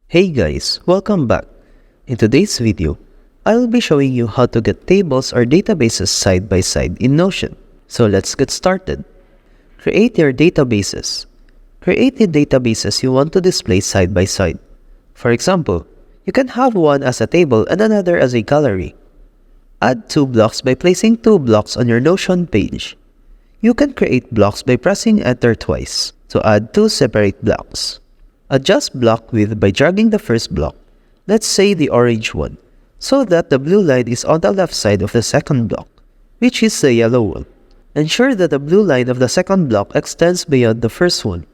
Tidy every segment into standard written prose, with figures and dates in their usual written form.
Hey guys, welcome back. In today's video, I'll be showing you how to get tables or databases side by side in Notion. So let's get started. Create your databases. Create the databases you want to display side by side. For example, you can have one as a table and another as a gallery. Add two blocks by placing two blocks on your Notion page. You can create blocks by pressing Enter twice to add two separate blocks. Adjust block width by dragging the first block, let's say the orange one, so that the blue line is on the left side of the second block, which is the yellow one. Ensure that the blue line of the second block extends beyond the first one.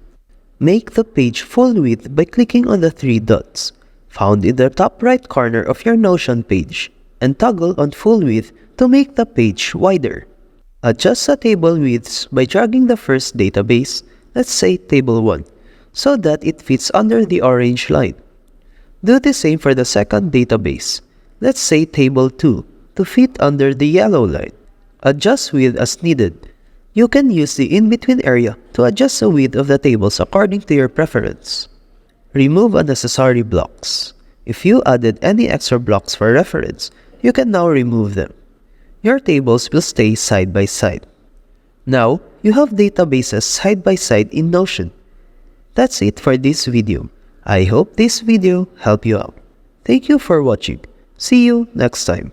Make the page full width by clicking on the three dots, found in the top right corner of your Notion page, and toggle on full width to make the page wider. Adjust the table widths by dragging the first database, let's say table 1, so that it fits under the orange line. Do the same for the second database, let's say table 2, to fit under the yellow line. Adjust width as needed. You can use the in-between area to adjust the width of the tables according to your preference. Remove unnecessary blocks. If you added any extra blocks for reference, you can now remove them. Your tables will stay side by side. Now, you have databases side by side in Notion. That's it for this video. I hope this video helped you out. Thank you for watching. See you next time.